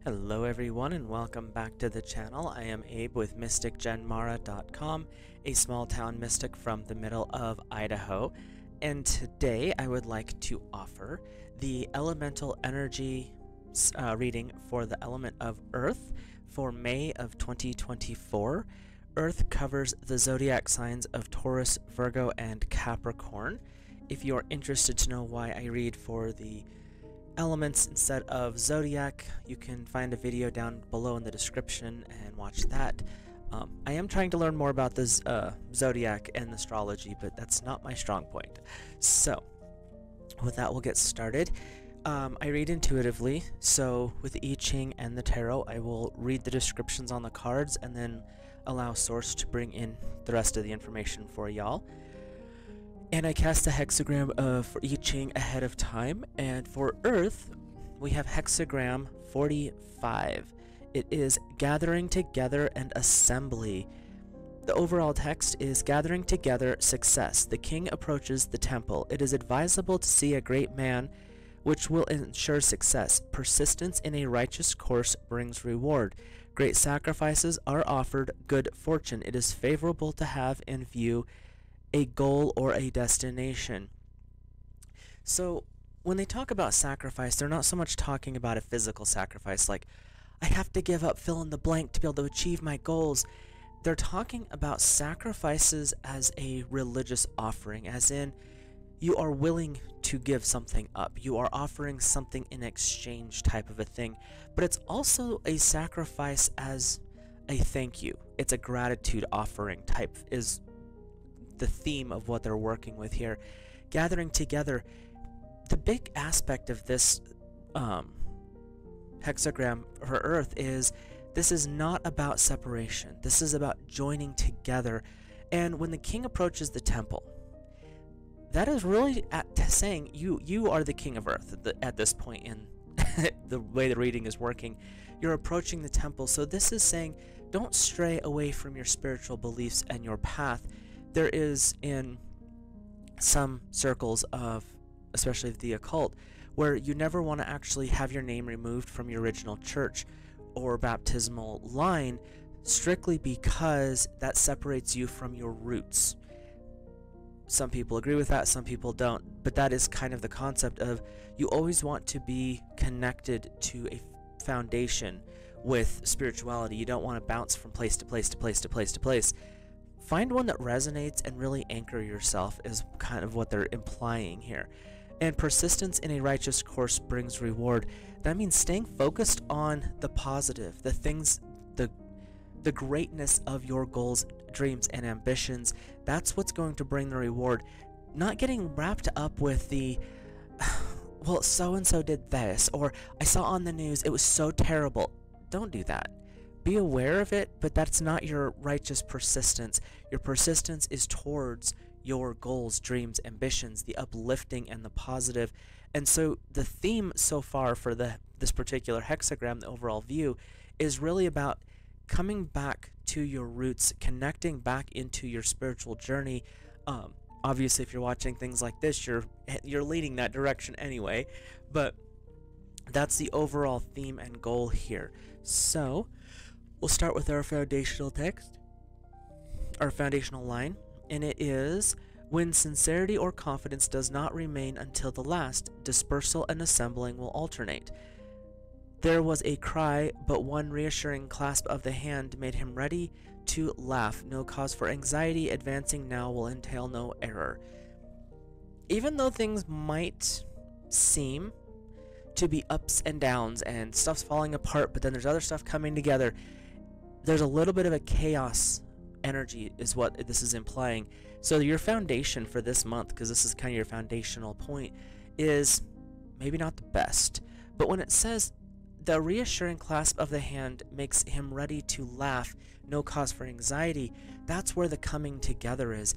Hello everyone and welcome back to the channel. I am Abe with MysticGenMara.com, a small town mystic from the middle of Idaho, and today I would like to offer the elemental energy reading for the element of Earth for May of 2024. Earth covers the zodiac signs of Taurus, Virgo, and Capricorn. If you are interested to know why I read for the elements instead of zodiac, you can find a video down below in the description and watch that. I am trying to learn more about this zodiac and astrology, but that's not my strong point. So with that, we'll get started. I read intuitively, so with the I-Ching and the tarot, I will read the descriptions on the cards and then allow Source to bring in the rest of the information for y'all. And I cast a hexagram for I-Ching ahead of time, and for Earth, we have hexagram 45. It is gathering together and assembly. The overall text is gathering together success. The king approaches the temple. It is advisable to see a great man, which will ensure success. Persistence in a righteous course brings reward. Great sacrifices are offered. Good fortune. It is favorable to have in view a goal or a destination. So when they talk about sacrifice, they're not so much talking about a physical sacrifice like I have to give up fill in the blank to be able to achieve my goals. They're talking about sacrifices as a religious offering, as in you are willing to give something up. You are offering something in exchange type of a thing. But it's also a sacrifice as a thank you. It's a gratitude offering type is the theme of what they're working with here. Gathering together. The big aspect of this hexagram for Earth is this is not about separation. This is about joining together. And when the king approaches the temple, that is really saying you are the king of Earth at this point in the way the reading is working. You're approaching the temple. So this is saying don't stray away from your spiritual beliefs and your path. There is in some circles of, especially the occult, where you never want to actually have your name removed from your original church or baptismal line, strictly because that separates you from your roots. Some people agree with that, some people don't, but that is kind of the concept of you always want to be connected to a foundation with spirituality. You don't want to bounce from place to place to place to place to place. Find one that resonates and really anchor yourself is kind of what they're implying here. And persistence in a righteous course brings reward. That means staying focused on the positive, the things, the greatness of your goals, dreams, and ambitions. That's what's going to bring the reward. Not getting wrapped up with the, well, so-and-so did this, or I saw on the news, it was so terrible. Don't do that. Be aware of it, but that's not your righteous persistence. Your persistence is towards your goals, dreams, ambitions, the uplifting and the positive. And so the theme so far for this particular hexagram, the overall view, is really about coming back to your roots, connecting back into your spiritual journey. Obviously, if you're watching things like this, you're leading that direction anyway, but that's the overall theme and goal here. So we'll start with our foundational text, our foundational line, and it is, when sincerity or confidence does not remain until the last, dispersal and assembling will alternate. There was a cry, but one reassuring clasp of the hand made him ready to laugh. No cause for anxiety, advancing now will entail no error. Even though things might seem to be ups and downs and stuff's falling apart, but then there's other stuff coming together, there's a little bit of a chaos energy is what this is implying. So your foundation for this month, because this is kind of your foundational point, is maybe not the best. But when it says the reassuring clasp of the hand makes him ready to laugh, no cause for anxiety, that's where the coming together is.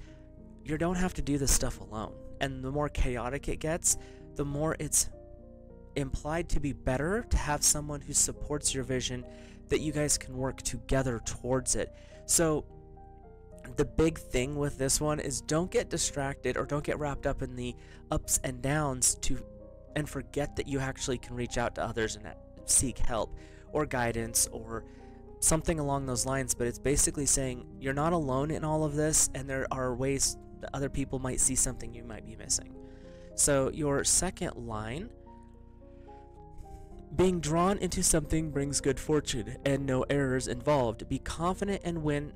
You don't have to do this stuff alone. And the more chaotic it gets, the more it's implied to be better to have someone who supports your vision, that you guys can work together towards it. So the big thing with this one is don't get distracted or don't get wrapped up in the ups and downs and forget that you actually can reach out to others and seek help, or guidance or something along those lines, but it's basically saying you're not alone in all of this, and there are ways that other people might see something you might be missing. So your second line, being drawn into something brings good fortune and no errors involved. Be confident and win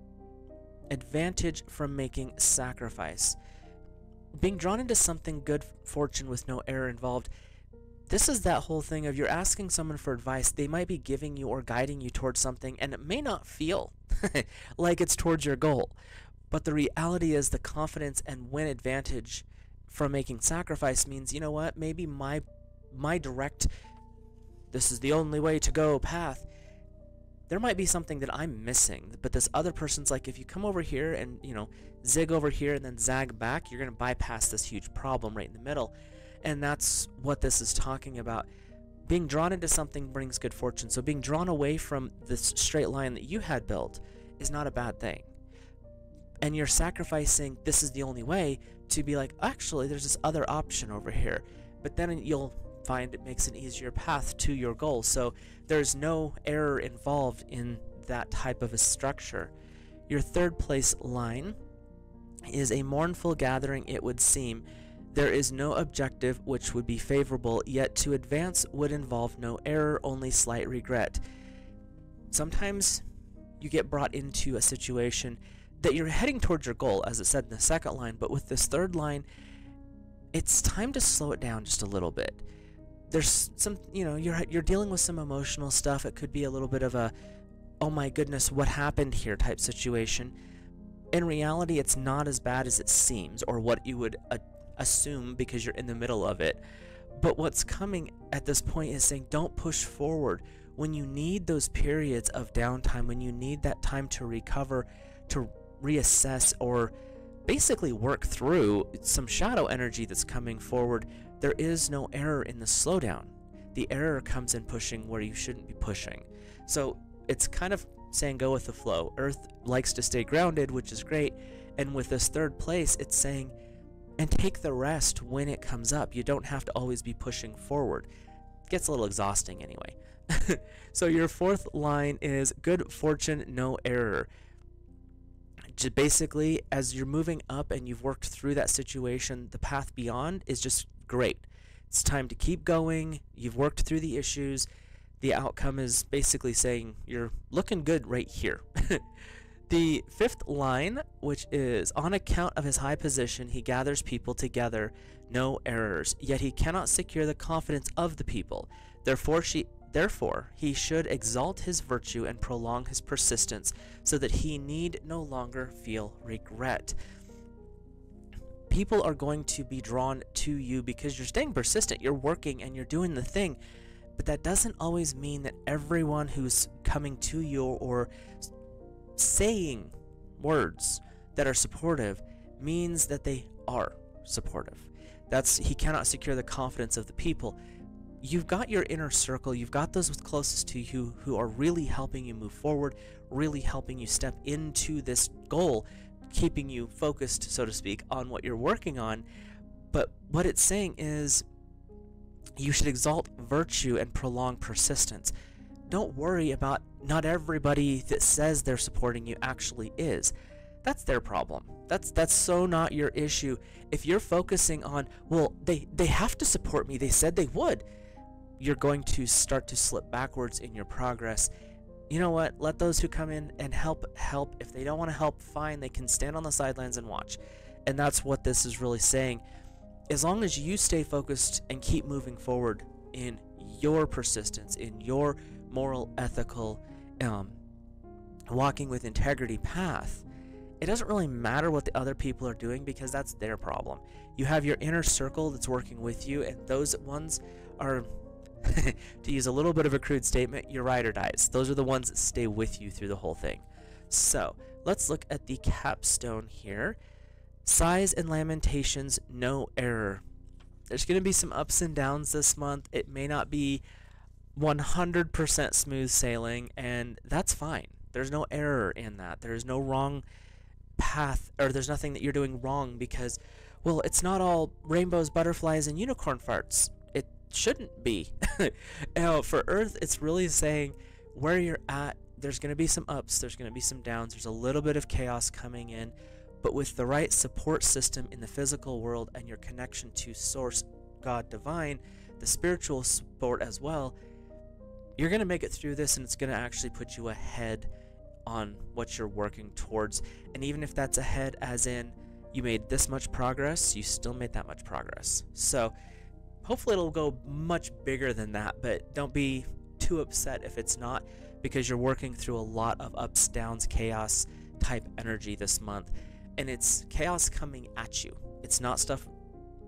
advantage from making sacrifice. Being drawn into something good fortune with no error involved. This is that whole thing of you're asking someone for advice. They might be giving you or guiding you towards something, and it may not feel like it's towards your goal. But the reality is the confidence and win advantage from making sacrifice means, you know what, maybe my direct, this is the only way to go path, there might be something that I'm missing, but this other person's like, if you come over here and, zig over here and then zag back, you're going to bypass this huge problem right in the middle. And that's what this is talking about. Being drawn into something brings good fortune. So being drawn away from this straight line that you had built is not a bad thing. And you're sacrificing this is the only way to be like, actually, there's this other option over here. But then you'll find it makes an easier path to your goal. So there's no error involved in that type of a structure. Your third place line is a mournful gathering, it would seem. There is no objective which would be favorable, yet to advance would involve no error, only slight regret. Sometimes you get brought into a situation that you're heading towards your goal, as it said in the second line, but with this third line, it's time to slow it down just a little bit. There's some, you're dealing with some emotional stuff. It could be a little bit of a, oh my goodness, what happened here type situation. In reality, it's not as bad as it seems, or what you would assume because you're in the middle of it. But what's coming at this point is saying don't push forward. When you need those periods of downtime, when you need that time to recover, to reassess, or basically work through some shadow energy that's coming forward, there is no error in the slowdown. The error comes in pushing where you shouldn't be pushing. So it's kind of saying go with the flow. Earth likes to stay grounded, which is great. And with this third place, it's saying, and take the rest when it comes up. You don't have to always be pushing forward. It gets a little exhausting anyway. So your fourth line is good fortune, no error. Just basically, as you're moving up and you've worked through that situation, the path beyond is just great. It's time to keep going. You've worked through the issues. The outcome is basically saying you're looking good right here. The fifth line, which is on account of his high position, he gathers people together, no errors, yet he cannot secure the confidence of the people. Therefore, he should exalt his virtue and prolong his persistence, so that he need no longer feel regret. People are going to be drawn to you because you're staying persistent, you're working, and you're doing the thing. But that doesn't always mean that everyone who's coming to you or saying words that are supportive means that they are supportive. He cannot secure the confidence of the people. You've got your inner circle, you've got those closest to you who are really helping you move forward, really helping you step into this goal, keeping you focused, so to speak, on what you're working on. But what it's saying is you should exalt virtue and prolong persistence. Don't worry about not everybody that says they're supporting you actually is. That's their problem. That's so not your issue. If you're focusing on, well, they have to support me, they said they would, you're going to start to slip backwards in your progress. You know what? Let those who come in and help. If they don't want to help, fine, they can stand on the sidelines and watch. And that's what this is really saying. As long as you stay focused and keep moving forward in your persistence, in your moral, ethical, walking with integrity path, it doesn't really matter what the other people are doing, because that's their problem. You have your inner circle that's working with you, and those ones are, to use a little bit of a crude statement, your ride or dies. Those are the ones that stay with you through the whole thing. So let's look at the capstone here. Sighs and lamentations, no error. There's going to be some ups and downs this month. It may not be 100% smooth sailing, and that's fine. There's no error in that. There's no wrong path, or there's nothing that you're doing wrong because, well, it's not all rainbows, butterflies, and unicorn farts. It shouldn't be. For Earth, it's really saying where you're at, there's going to be some ups, there's going to be some downs, there's a little bit of chaos coming in, but with the right support system in the physical world and your connection to Source, God, Divine, the spiritual support as well, you're going to make it through this, and it's going to actually put you ahead on what you're working towards. And even if that's ahead as in you made this much progress, you still made that much progress. So hopefully it'll go much bigger than that, but don't be too upset if it's not, because you're working through a lot of ups, downs, chaos type energy this month, and it's chaos coming at you. It's not stuff,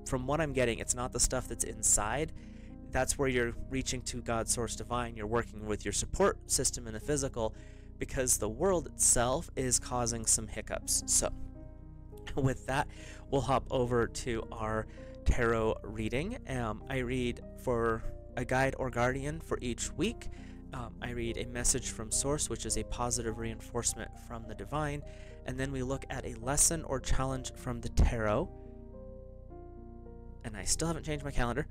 from what I'm getting, it's not the stuff that's inside. That's where you're reaching to God, Source, Divine. You're working with your support system in the physical, because the world itself is causing some hiccups. So with that, we'll hop over to our tarot reading. I read for a guide or guardian for each week. I read a message from Source, which is a positive reinforcement from the divine, and then we look at a lesson or challenge from the tarot. And I still haven't changed my calendar.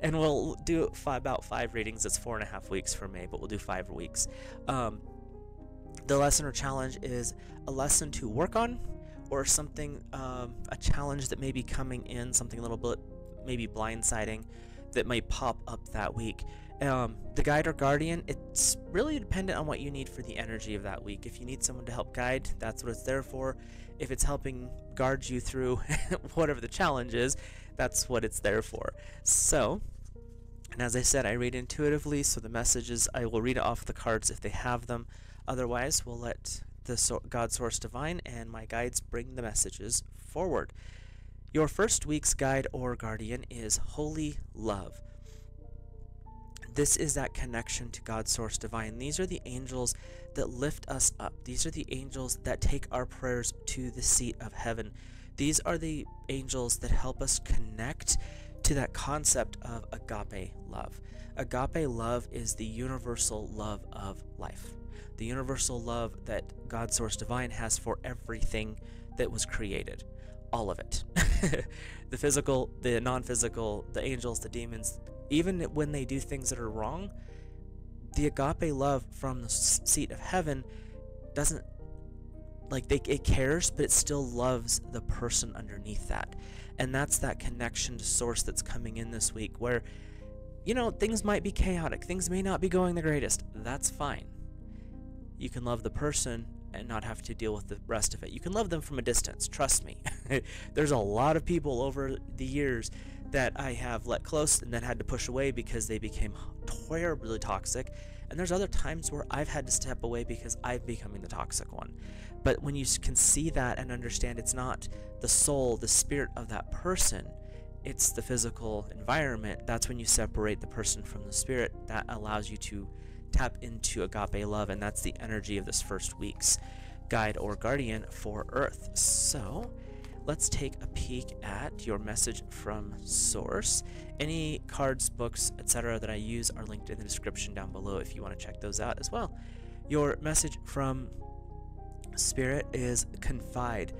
And we'll do about 5 readings. It's 4.5 weeks for May, but we'll do 5 weeks. The lesson or challenge is a lesson to work on, or something, a challenge that may be coming in, something a little bit maybe blindsiding that might pop up that week. The guide or guardian, it's really dependent on what you need for the energy of that week. If you need someone to help guide, that's what it's there for. If it's helping guard you through whatever the challenge is, that's what it's there for. So, and as I said, I read intuitively, so the messages, I will read it off the cards if they have them. Otherwise, we'll let the God, Source, Divine and my guides bring the messages forward. Your first week's guide or guardian is Holy Love. This is that connection to God, Source, Divine. These are the angels that lift us up. These are the angels that take our prayers to the seat of heaven. These are the angels that help us connect to that concept of agape love. Agape love is the universal love of life. The universal love that God, Source, Divine has for everything that was created. All of it. The physical, the non-physical, the angels, the demons. Even when they do things that are wrong, the agape love from the seat of heaven doesn't, like, it cares, but it still loves the person underneath that. And that's that connection to Source that's coming in this week, where, you know, things might be chaotic, things may not be going the greatest. That's fine. You can love the person and not have to deal with the rest of it. You can love them from a distance, trust me. There's a lot of people over the years that I have let close and then had to push away because they became terribly toxic. And there's other times where I've had to step away because I'm becoming the toxic one. But when you can see that and understand it's not the soul, the spirit of that person, it's the physical environment, that's when you separate the person from the spirit. That allows you to tap into agape love, and that's the energy of this first week's guide or guardian for Earth. So let's take a peek at your message from Source. Any cards, books, etc. that I use are linked in the description down below if you want to check those out as well. Your message from Spirit is confide.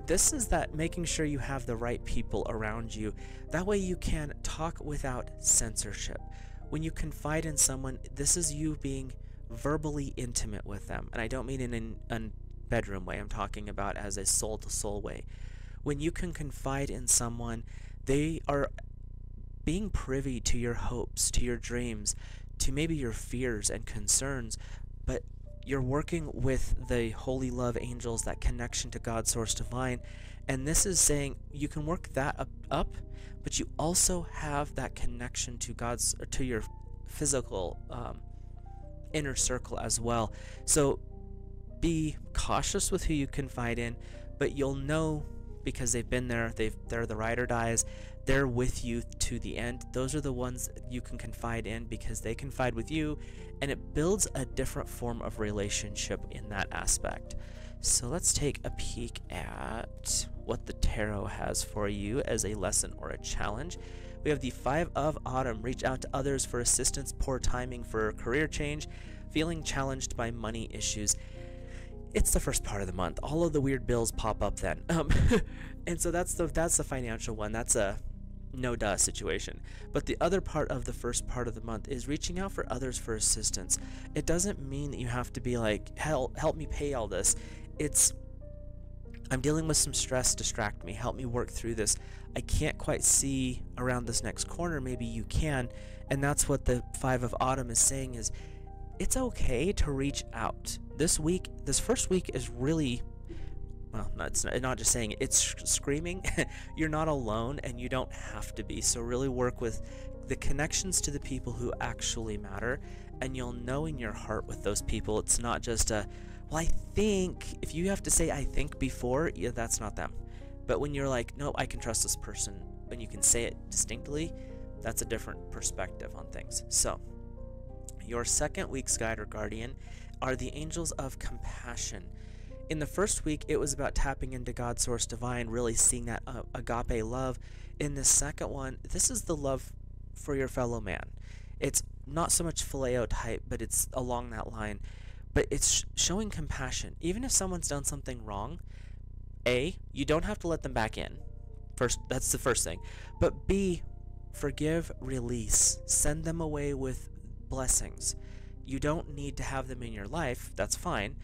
This is that making sure you have the right people around you. That way you can talk without censorship. When you confide in someone, this is you being verbally intimate with them. And I don't mean in a bedroom way. I'm talking about as a soul-to-soul way. When you can confide in someone, they are being privy to your hopes, to your dreams, to maybe your fears and concerns, but you're working with the holy love angels, that connection to God, Source, Divine, and this is saying you can work that up, but you also have that connection to God's, to your physical inner circle as well. So be cautious with who you confide in, but you'll know, because they've been there, they're the ride or dies, they're with you to the end. Those are the ones you can confide in because they confide with you, and it builds a different form of relationship in that aspect. So let's take a peek at what the tarot has for you as a lesson or a challenge. We have the 5 of Autumn. Reach out to others for assistance, poor timing for career change, feeling challenged by money issues. It's the first part of the month. All of the weird bills pop up then. And so that's the financial one. That's a no duh situation. But the other part of the first part of the month is reaching out for others for assistance. It doesn't mean that you have to be like, help me pay all this. It's, I'm dealing with some stress, distract me, help me work through this. I can't quite see around this next corner, maybe you can. And that's what the 5 of Autumn is saying, is it's okay to reach out. This week, this first week is really, well, it's not just saying it, it's screaming. You're not alone, and you don't have to be. So really work with the connections to the people who actually matter, and you'll know in your heart with those people. It's not just a, well, I think. If you have to say I think before, yeah, that's not them. But when you're like, no, I can trust this person, and you can say it distinctly, that's a different perspective on things. So your second week's guide or guardian are the angels of compassion. In the first week, it was about tapping into God, Source Divine, really seeing that agape love. In the second one, this is the love for your fellow man. It's not so much phileo type, but it's along that line. But it's showing compassion. Even if someone's done something wrong, A, you don't have to let them back in. First, that's the first thing. But B, forgive, release. Send them away with blessings. You don't need to have them in your life. That's fine.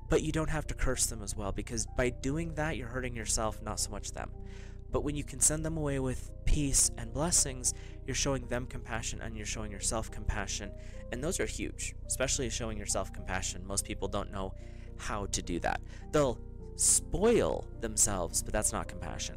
But you don't have to curse them as well, because by doing that, you're hurting yourself, not so much them. But when you can send them away with peace and blessings, you're showing them compassion and you're showing yourself compassion. And those are huge, especially showing yourself compassion. Most people don't know how to do that. They'll spoil themselves, but that's not compassion.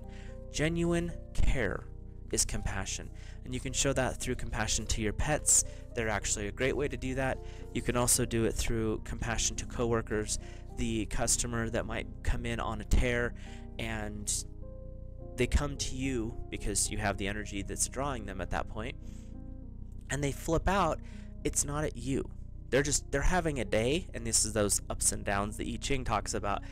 Genuine care is compassion. And you can show that through compassion to your pets. They're actually a great way to do that. You can also do it through compassion to coworkers, the customer that might come in on a tear and they come to you because you have the energy that's drawing them at that point, and they flip out. It's not at you. They're having a day, and this is those ups and downs that I-Ching talks about.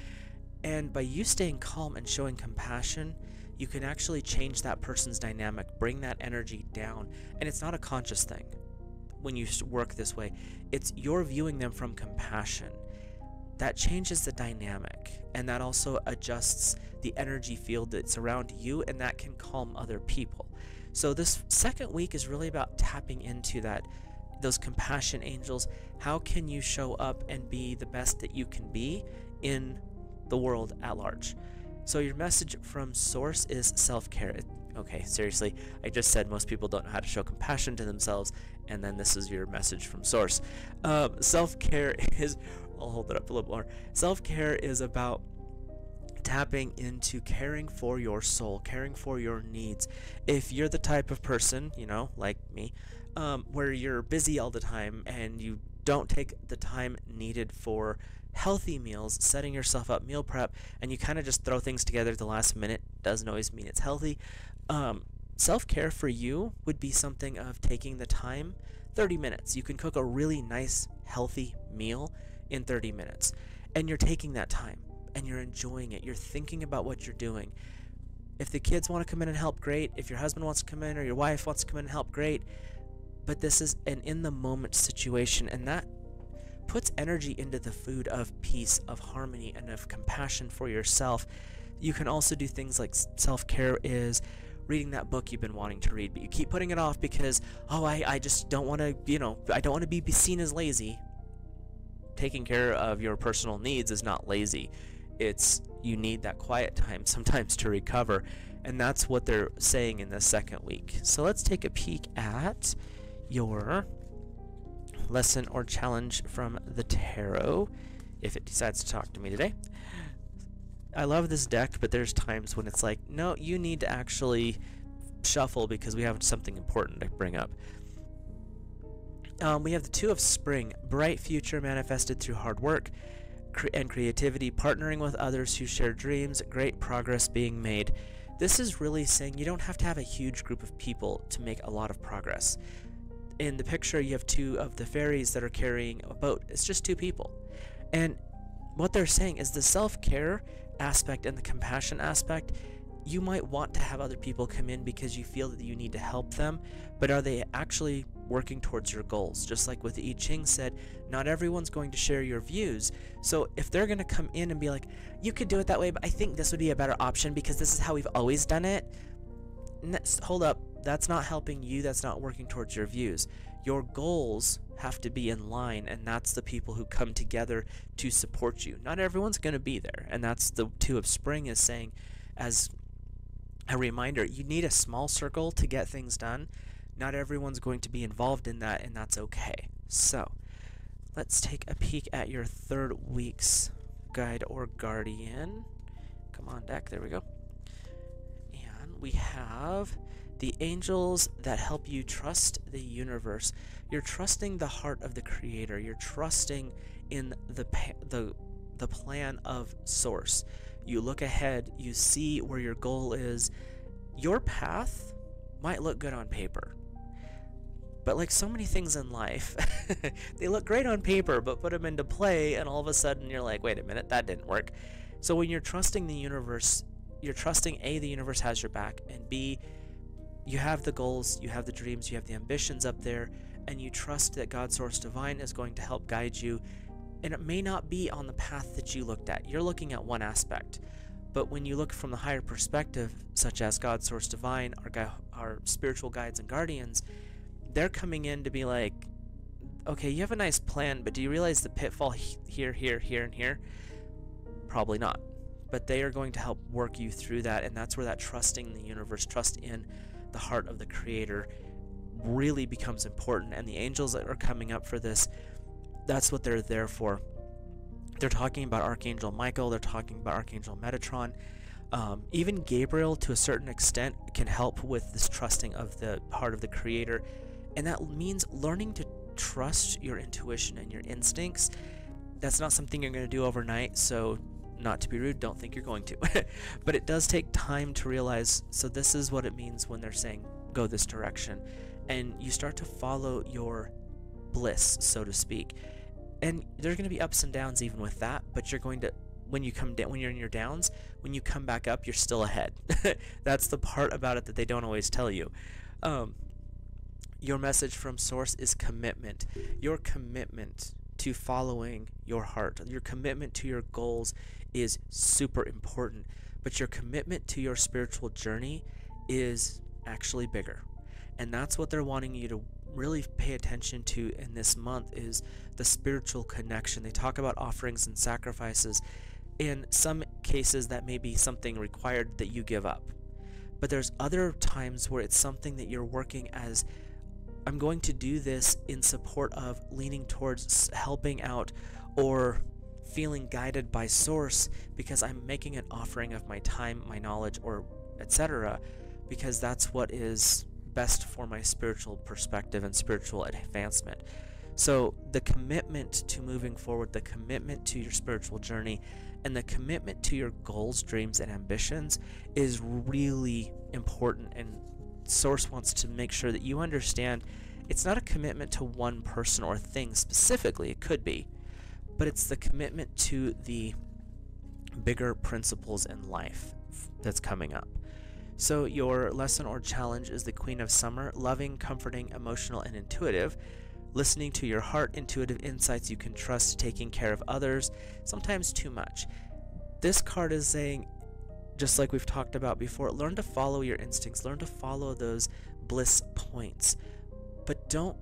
And by you staying calm and showing compassion, you can actually change that person's dynamic, bring that energy down. And it's not a conscious thing when you work this way. It's you're viewing them from compassion. That changes the dynamic, and that also adjusts the energy field that's around you, and that can calm other people. So this second week is really about tapping into those compassion angels. How can you show up and be the best that you can be in the world at large? So your message from Source is self-care. Okay, seriously, I just said most people don't know how to show compassion to themselves, and then this is your message from Source. Self-care is, I'll hold it up a little more. Self-care is about tapping into caring for your soul, caring for your needs. If you're the type of person, like me, where you're busy all the time and you don't take the time needed for healthy meals, setting yourself up, meal prep, and you kind of just throw things together at the last minute, doesn't always mean it's healthy. Self-care for you would be something of taking the time, 30 minutes. You can cook a really nice, healthy meal in 30 minutes. And you're taking that time, and you're enjoying it. You're thinking about what you're doing. If the kids want to come in and help, great. If your husband wants to come in or your wife wants to come in and help, great. But this is an in-the-moment situation, and that puts energy into the food of peace, of harmony, and of compassion for yourself. You can also do things like self-care is reading that book you've been wanting to read, but you keep putting it off because, I just don't want to, I don't want to be seen as lazy. Taking care of your personal needs is not lazy. It's you need that quiet time sometimes to recover, and that's what they're saying in the second week. So let's take a peek at your lesson or challenge from the tarot, if it decides to talk to me today. I love this deck, but there's times when it's like, no, you need to actually shuffle because we have something important to bring up. We have the Two of Spring, bright future manifested through hard work and creativity, partnering with others who share dreams, great progress being made. This is really saying you don't have to have a huge group of people to make a lot of progress. In the picture, you have two of the fairies that are carrying a boat. It's just two people. And what they're saying is the self-care aspect and the compassion aspect, you might want to have other people come in because you feel that you need to help them, but are they actually working towards your goals? Just like what the I-Ching said, not everyone's going to share your views. So if they're going to come in and be like, you could do it that way, but I think this would be a better option because this is how we've always done it, hold up, that's not helping you, that's not working towards your views. Your goals have to be in line, and that's the people who come together to support you. Not everyone's going to be there, and that's the Two of Spring is saying as a reminder, you need a small circle to get things done. Not everyone's going to be involved in that, and that's okay. So let's take a peek at your third week's guide or guardian. Come on, deck, there we go. And we have the angels that help you trust the universe. You're trusting the heart of the Creator. You're trusting in the plan of Source. You look ahead, you see where your goal is. Your path might look good on paper, but like so many things in life, they look great on paper, but put them into play, and all of a sudden you're like, wait a minute, that didn't work. So when you're trusting the universe, you're trusting A, the universe has your back, and B, you have the goals, you have the dreams, you have the ambitions up there, and you trust that God Source Divine is going to help guide you. And it may not be on the path that you looked at. You're looking at one aspect. But when you look from the higher perspective, such as God Source Divine, our spiritual guides and guardians, they're coming in to be like, okay, you have a nice plan, but do you realize the pitfall here, here, here, and here? Probably not. But they are going to help work you through that, and that's where that trusting the universe, trust in the heart of the Creator really becomes important. And the angels that are coming up for this, that's what they're there for. They're talking about Archangel Michael, they're talking about Archangel Metatron. Even Gabriel, to a certain extent, can help with this trusting of the heart of the Creator. And that means learning to trust your intuition and your instincts. That's not something you're going to do overnight, so not to be rude, don't think you're going to. But it does take time to realize, so this is what it means when they're saying, go this direction. And you start to follow your bliss, so to speak. And there's going to be ups and downs even with that, but you're going to, when you come down, when you're in your downs, when you come back up, you're still ahead. That's the part about it that they don't always tell you. Your message from Source is commitment. Your commitment to following your heart, your commitment to your goals is super important, but your commitment to your spiritual journey is actually bigger. And that's what they're wanting you to really pay attention to in this month, is the spiritual connection. They talk about offerings and sacrifices. In some cases, that may be something required that you give up. But there's other times where it's something that you're working as, I'm going to do this in support of leaning towards helping out or feeling guided by Source, because I'm making an offering of my time, my knowledge, or etc., because that's what is best for my spiritual perspective and spiritual advancement. So the commitment to moving forward, the commitment to your spiritual journey, and the commitment to your goals, dreams, and ambitions is really important. And Source wants to make sure that you understand it's not a commitment to one person or thing specifically. It could be, but it's the commitment to the bigger principles in life that's coming up. So your lesson or challenge is the Queen of Summer, loving, comforting, emotional, and intuitive. Listening to your heart, intuitive insights you can trust, taking care of others, sometimes too much. This card is saying, just like we've talked about before, learn to follow your instincts, learn to follow those bliss points, but don't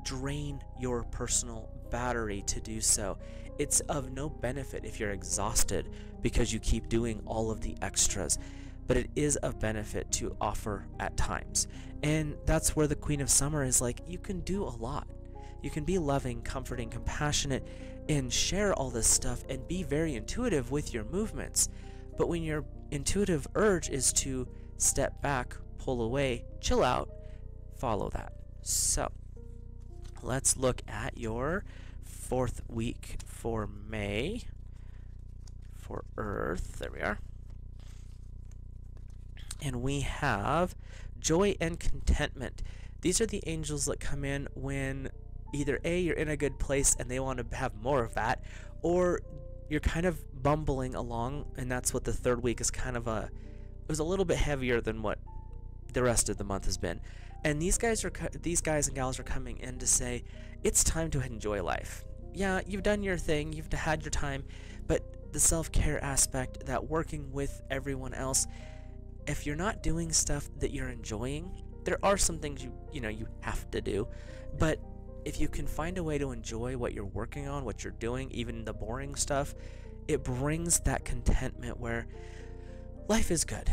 drain your personal battery to do so. It's of no benefit if you're exhausted because you keep doing all of the extras, but it is of benefit to offer at times. And that's where the Queen of Summer is like, you can do a lot. You can be loving, comforting, compassionate, and share all this stuff and be very intuitive with your movements. But when your intuitive urge is to step back, pull away, chill out, follow that. So let's look at your fourth week for May for Earth. There we are. And we have joy and contentment. These are the angels that come in when either A, you're in a good place and they want to have more of that, or you're kind of bumbling along, and that's what the third week is kind of it was a little bit heavier than what the rest of the month has been. And these guys and gals are coming in to say, it's time to enjoy life. Yeah, you've done your thing, you've had your time, but the self-care aspect, that working with everyone else, if you're not doing stuff that you're enjoying, there are some things you have to do, but if you can find a way to enjoy what you're working on, what you're doing, even the boring stuff, it brings that contentment where life is good.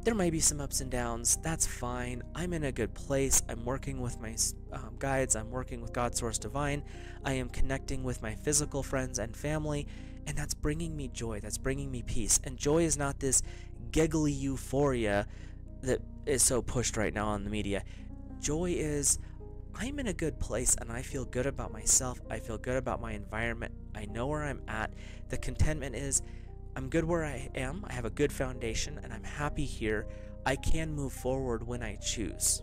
There might be some ups and downs. That's fine. I'm in a good place. I'm working with my guides. I'm working with God Source Divine. I am connecting with my physical friends and family, and that's bringing me joy. That's bringing me peace. And joy is not this giggly euphoria that is so pushed right now on the media. Joy is, I'm in a good place and I feel good about myself. I feel good about my environment. I know where I'm at. The contentment is, I'm good where I am. I have a good foundation and I'm happy here. I can move forward when I choose.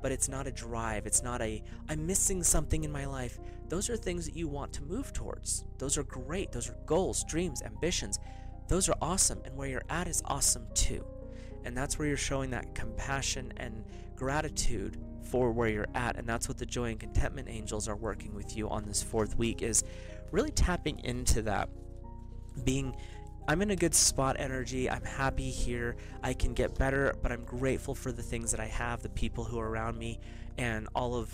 But it's not a drive. It's not I'm missing something in my life. Those are things that you want to move towards. Those are great. Those are goals, dreams, ambitions. Those are awesome. And where you're at is awesome too. And that's where you're showing that compassion and gratitude for where you're at. And that's what the joy and contentment angels are working with you on this 4th week, is really tapping into that. I'm in a good spot energy. I'm happy here. I can get better, but I'm grateful for the things that I have, the people who are around me, and all of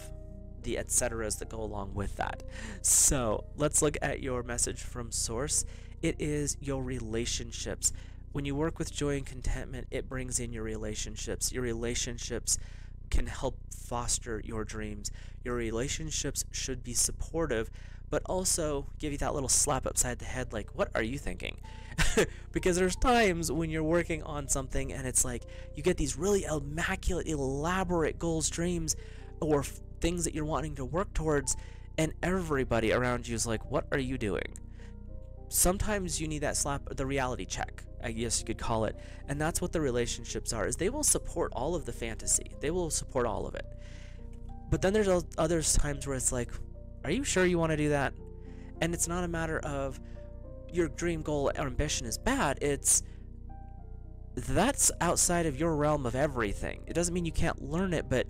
the et-ceteras that go along with that. So let's look at your message from Source. It is your relationships. When you work with joy and contentment, it brings in your relationships. Your relationships can help foster your dreams. Your relationships should be supportive, but also give you that little slap upside the head, like, what are you thinking? Because there's times when you're working on something and it's like you get these really immaculate, elaborate goals, dreams, or things that you're wanting to work towards, and everybody around you is like, what are you doing? Sometimes you need that slap, the reality check, I guess you could call it. And that's what the relationships are, is they will support all of the fantasy. They will support all of it. But then there's other times where it's like, are you sure you want to do that? And it's not a matter of your dream, goal, or ambition is bad. That's outside of your realm of everything. It doesn't mean you can't learn it, but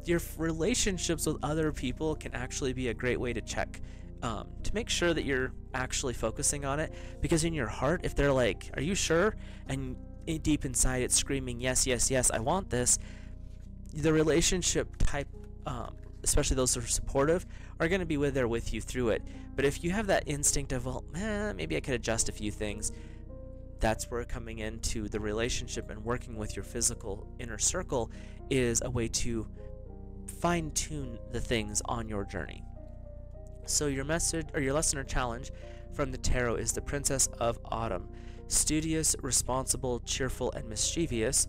your relationships with other people can actually be a great way to check, to make sure that you're actually focusing on it. Because in your heart, if they're like, are you sure? And deep inside it's screaming, yes, yes, yes, I want this. The relationship type, especially those that are supportive, are going to be there with you through it. But if you have that instinct of, well, maybe I could adjust a few things, that's where coming into the relationship and working with your physical inner circle is a way to fine-tune the things on your journey. So your message, or your lesson or challenge from the tarot, is the Princess of Autumn. Studious, responsible, cheerful, and mischievous.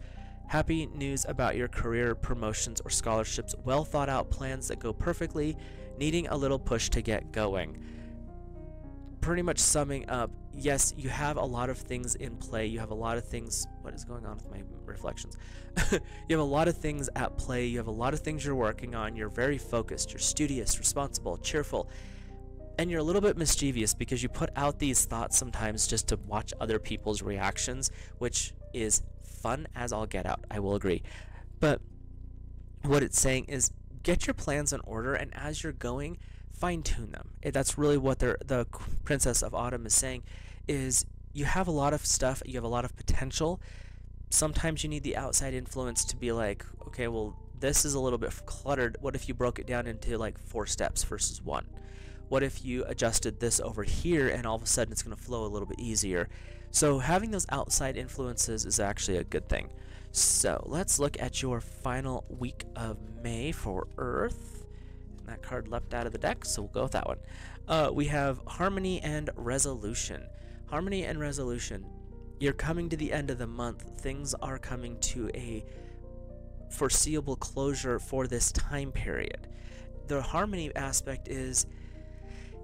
Happy news about your career, promotions, or scholarships. Well thought out plans that go perfectly, needing a little push to get going. Pretty much summing up, yes, you have a lot of things in play. You have a lot of things. What is going on with my reflections? You have a lot of things at play. You have a lot of things you're working on. You're very focused. You're studious, responsible, cheerful, and you're a little bit mischievous because you put out these thoughts sometimes just to watch other people's reactions, which is fun as all get out. I will agree. But what it's saying is, get your plans in order, and as you're going, fine-tune them. That's really what the Princess of Autumn is saying, is you have a lot of stuff, you have a lot of potential. Sometimes you need the outside influence to be like, okay, well, this is a little bit cluttered. What if you broke it down into like 4 steps versus 1? What if you adjusted this over here and all of a sudden it's going to flow a little bit easier? So having those outside influences is actually a good thing. So let's look at your final week of May for Earth. And that card leapt out of the deck, so we'll go with that one. We have Harmony and Resolution. Harmony and Resolution. You're coming to the end of the month. Things are coming to a foreseeable closure for this time period. The harmony aspect is,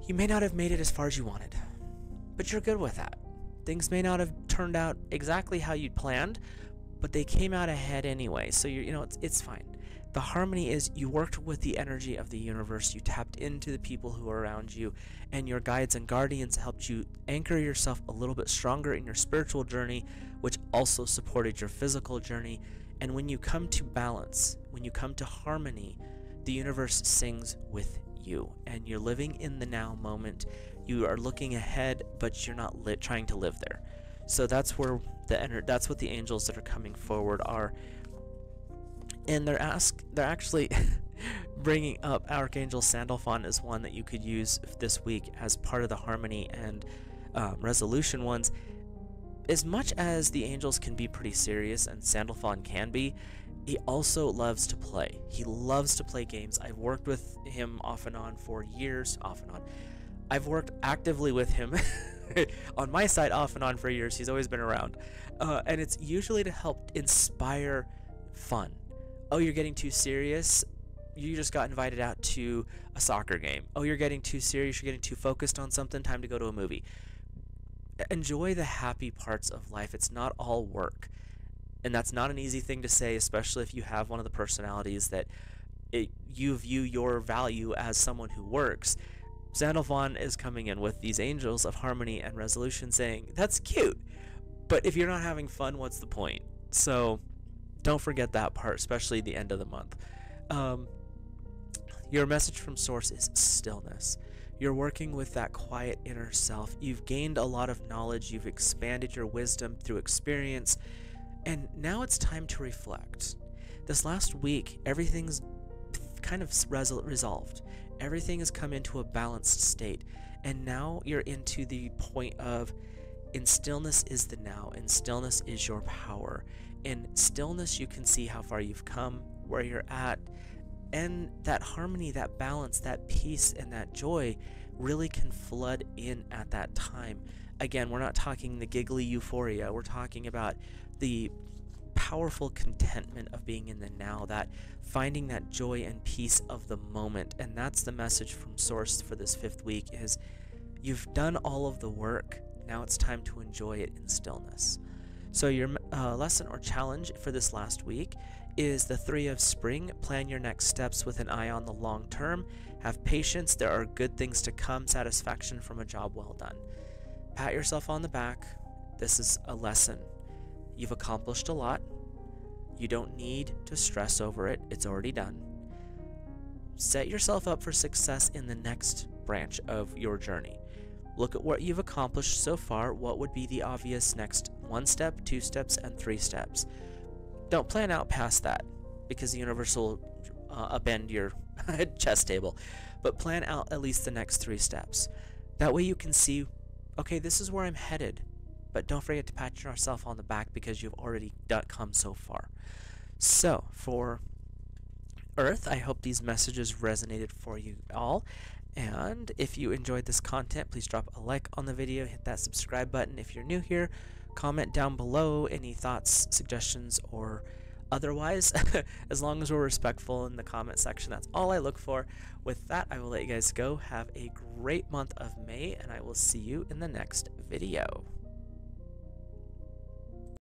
you may not have made it as far as you wanted, but you're good with that. Things may not have turned out exactly how you'd planned, but they came out ahead anyway, so it's fine. The harmony is, you worked with the energy of the universe, you tapped into the people who are around you, and your guides and guardians helped you anchor yourself a little bit stronger in your spiritual journey, which also supported your physical journey. And when you come to balance, when you come to harmony, the universe sings with you, and you're living in the now moment. You are looking ahead, but you're not trying to live there. So that's where that's what the angels that are coming forward are. And they're actually bringing up Archangel Sandalphon as one that you could use this week as part of the harmony and resolution ones. As much as the angels can be pretty serious, and Sandalphon can be, he also loves to play. He loves to play games. I've worked with him off and on for years, off and on. I've worked actively with him on my side off and on for years. He's always been around. And it's usually to help inspire fun. Oh, you're getting too serious? You just got invited out to a soccer game. Oh, you're getting too serious? You're getting too focused on something? Time to go to a movie. Enjoy the happy parts of life. It's not all work. And that's not an easy thing to say, especially if you have one of the personalities that you view your value as someone who works. Sandalphon is coming in with these angels of harmony and resolution saying, that's cute, but if you're not having fun, what's the point? So don't forget that part, especially the end of the month. Your message from Source is stillness. You're working with that quiet inner self. You've gained a lot of knowledge. You've expanded your wisdom through experience. And now it's time to reflect. This last week, everything's kind of resolved. Everything has come into a balanced state. And now you're into the point of, in stillness is the now. In stillness is your power. In stillness, you can see how far you've come, where you're at. And that harmony, that balance, that peace, and that joy really can flood in at that time. Again, we're not talking the giggly euphoria. We're talking about the powerful contentment of being in the now, that finding that joy and peace of the moment. And that's the message from Source for this 5th week is you've done all of the work. Now it's time to enjoy it in stillness. So your lesson or challenge for this last week is the 3 of Spring. Plan your next steps with an eye on the long term. Have patience. There are good things to come. Satisfaction from a job well done. Pat yourself on the back. This is a lesson. You've accomplished a lot. You don't need to stress over it. It's already done. Set yourself up for success in the next branch of your journey. Look at what you've accomplished so far. What would be the obvious next 1 step, 2 steps, and 3 steps? Don't plan out past that, because the universe will upend your chess table. But plan out at least the next 3 steps. That way you can see, okay, this is where I'm headed. But don't forget to pat yourself on the back because you've already come so far. So, for Earth, I hope these messages resonated for you all. And if you enjoyed this content, please drop a like on the video, hit that subscribe button. If you're new here, comment down below any thoughts, suggestions, or otherwise. As long as we're respectful in the comment section, that's all I look for. With that, I will let you guys go. Have a great month of May, and I will see you in the next video.